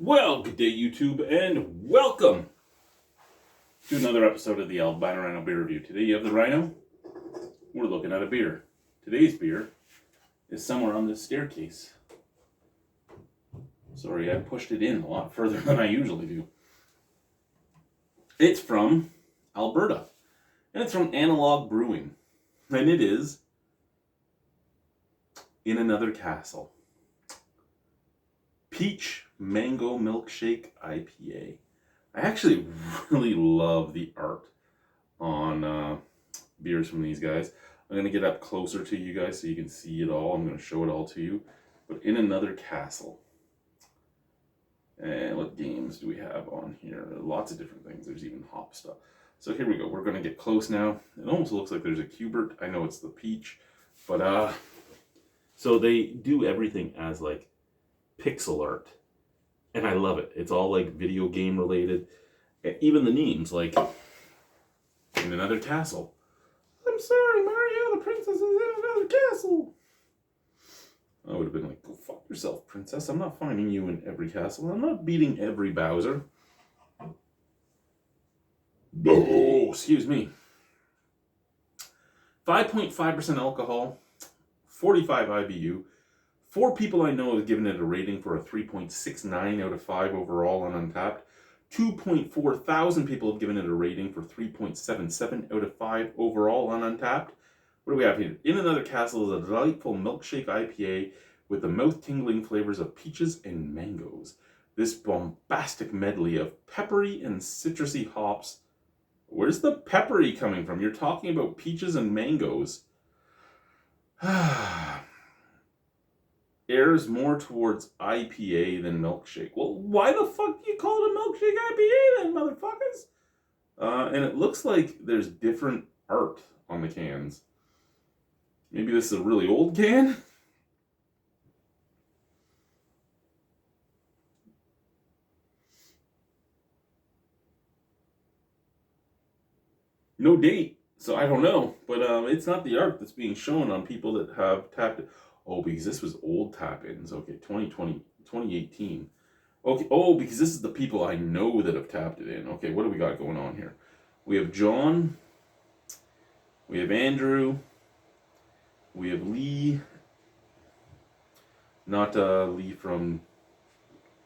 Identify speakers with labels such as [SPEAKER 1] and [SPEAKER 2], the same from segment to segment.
[SPEAKER 1] Well, good day, YouTube, and welcome to another episode of the Albino Rhino beer review. Today you have the Rhino. We're looking at a beer. Today's beer is somewhere on this staircase. Sorry, I pushed it in a lot further than I usually do. It's from Alberta, and it's from Analog Brewing, and it is In Another Castle. Peach Mango Milkshake IPA. I actually really love the art on beers from these guys. I'm going to get up closer to you guys so you can see it all. I'm going to show it all to you. But In Another Castle. And what games do we have on here? Lots of different things. There's even hop stuff. So here we go. We're going to get close now. It almost looks like there's a Cubert. I know it's the peach. But, so they do everything as like pixel art. And I love it. It's all like video game related. Even the names, like In Another Castle. I'm sorry, Mario, the princess is in another castle. I would have been like, go fuck yourself, princess. I'm not finding you in every castle. I'm not beating every Bowser. Oh, excuse me. 5.5% alcohol, 45 IBU. 4 people I know have given it a rating for a 3.69 out of 5 overall on Untapped. 2.4 thousand people have given it a rating for 3.77 out of 5 overall on Untapped. What do we have here? In Another Castle is a delightful milkshake IPA with the mouth-tingling flavors of peaches and mangoes. This bombastic medley of peppery and citrusy hops. Where's the peppery coming from? You're talking about peaches and mangoes. Airs more towards IPA than milkshake. Well, why the fuck do you call it a milkshake IPA then, motherfuckers? And it looks like there's different art on the cans. Maybe this is a really old can? No date, so I don't know. But it's not the art that's being shown on people that have tapped it. Oh, because this was old tap-ins. Okay, 2020, 2018. Okay, oh, because this is the people I know that have tapped it in. Okay, what do we got going on here? We have John. We have Andrew. We have Lee. Not Lee from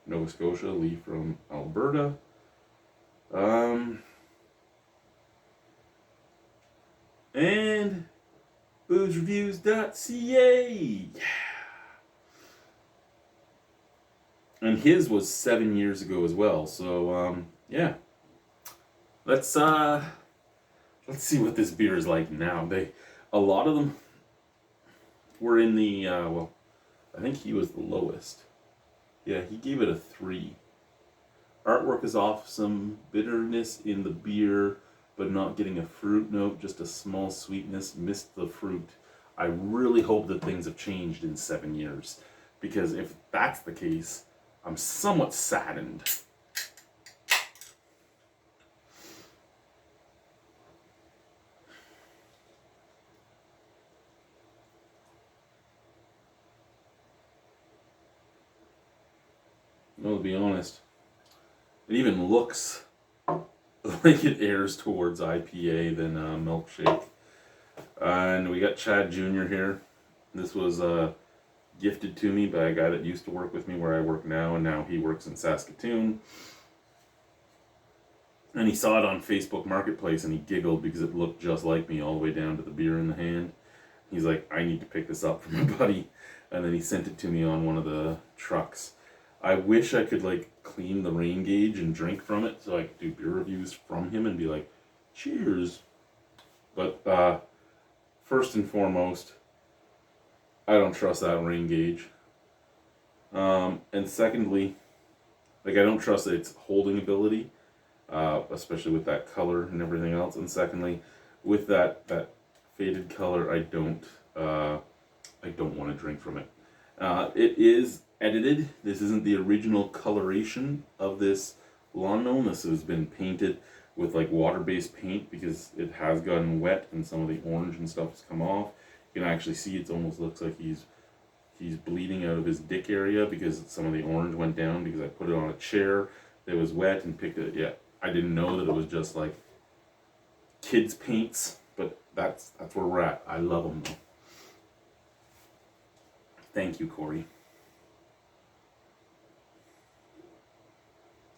[SPEAKER 1] Nova Scotia, Lee from Alberta. And boozeReviews.ca. And his was 7 years ago as well. So yeah. Let's see what this beer is like now. A lot of them were in the well, I think he was the lowest. Yeah, he gave it a 3. Artwork is off, some bitterness in the beer, but not getting a fruit note, just a small sweetness, missed the fruit. I really hope that things have changed in 7 years, because if that's the case, I'm somewhat saddened. Well, to be honest, it even looks like it airs towards IPA than milkshake. And we got Chad Jr. here. This was gifted to me by a guy that used to work with me where I work now, and now he works in Saskatoon. And he saw it on Facebook Marketplace and he giggled because it looked just like me all the way down to the beer in the hand. He's like, I need to pick this up for my buddy. And then he sent it to me on one of the trucks. I wish I could like clean the rain gauge and drink from it so I could do beer reviews from him and be like, cheers. But first and foremost, I don't trust that rain gauge. And secondly, like I don't trust its holding ability, especially with that color and everything else. And secondly, with that faded color, I don't want to drink from it. It is edited. This isn't the original coloration of this lawn gnome. This has been painted with like water-based paint because it has gotten wet and some of the orange and stuff has come off. You can actually see it almost looks like he's He's bleeding out of his dick area because some of the orange went down because I put it on a chair that was wet and picked it. Yeah, I didn't know that it was just like kids' paints, but that's where we're at. I love them though. Thank you, Corey.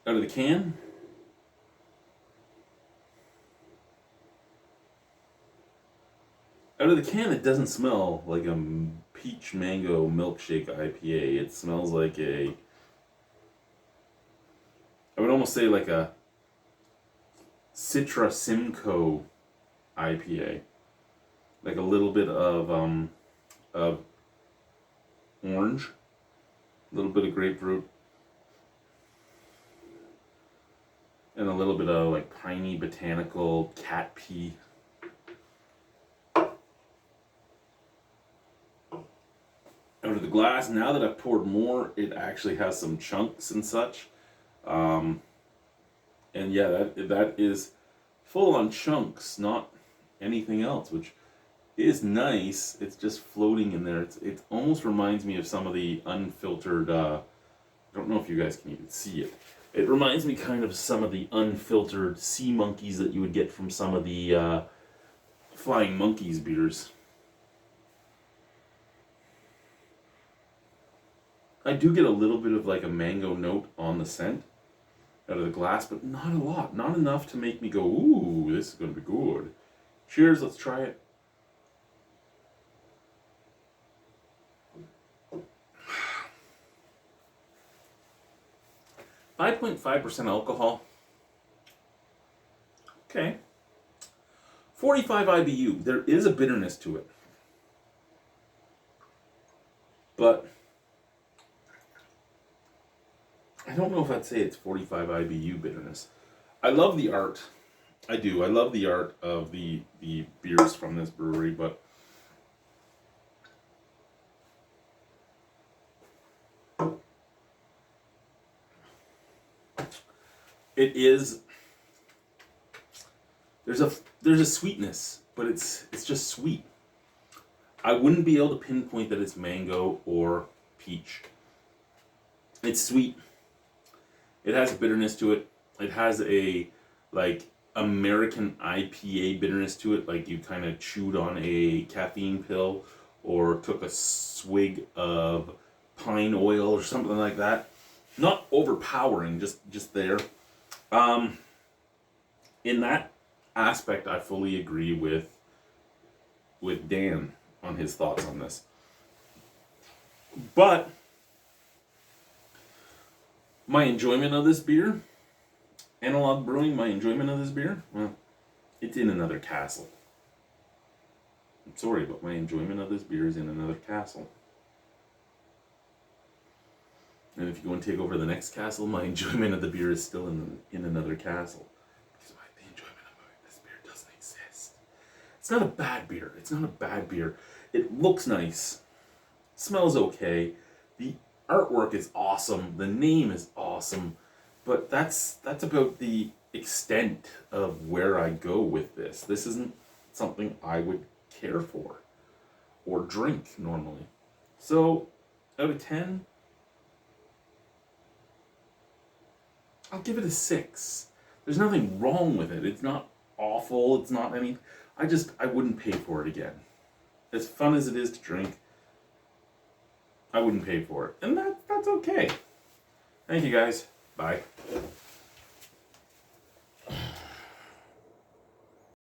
[SPEAKER 1] Out of the can. Out of the can, it doesn't smell like a peach mango milkshake IPA. It smells like I would almost say like a Citra Simcoe IPA. Like a little bit of orange, a little bit of grapefruit, and a little bit of like piney botanical cat pee. Out of the glass, now that I've poured more, it actually has some chunks and such. And yeah, that is full on chunks, not anything else, which is nice. It's just floating in there. It almost reminds me of some of the unfiltered, I don't know if you guys can even see it. It reminds me kind of some of the unfiltered sea monkeys that you would get from some of the Flying Monkeys beers. I do get a little bit of like a mango note on the scent out of the glass, but not a lot. Not enough to make me go, ooh, this is going to be good. Cheers, let's try it. .5% alcohol. Okay. 45 IBU. There is a bitterness to it. But I don't know if I'd say it's 45 IBU bitterness. I love the art. I do. I love the art of the beers from this brewery, but it is, there's a sweetness, but it's just sweet. I wouldn't be able to pinpoint that it's mango or peach. It's sweet. It has a bitterness to it. It has a like American IPA bitterness to it, like you kind of chewed on a caffeine pill or took a swig of pine oil or something like that. Not overpowering, just there. In that aspect, I fully agree with Dan on his thoughts on this. But my enjoyment of this beer, Analog Brewing, my enjoyment of this beer, well, it's in another castle. I'm sorry, but my enjoyment of this beer is in another castle. And if you go and take over the next castle, my enjoyment of the beer is still in another castle. Because the enjoyment of this beer doesn't exist. It's not a bad beer. It's not a bad beer. It looks nice. Smells okay. The artwork is awesome. The name is awesome. But that's about the extent of where I go with this. This isn't something I would care for or drink normally. So, out of 10, I'll give it a 6. There's nothing wrong with it. It's not awful. It's not any... I wouldn't pay for it again. As fun as it is to drink, I wouldn't pay for it. And that's okay. Thank you guys. Bye.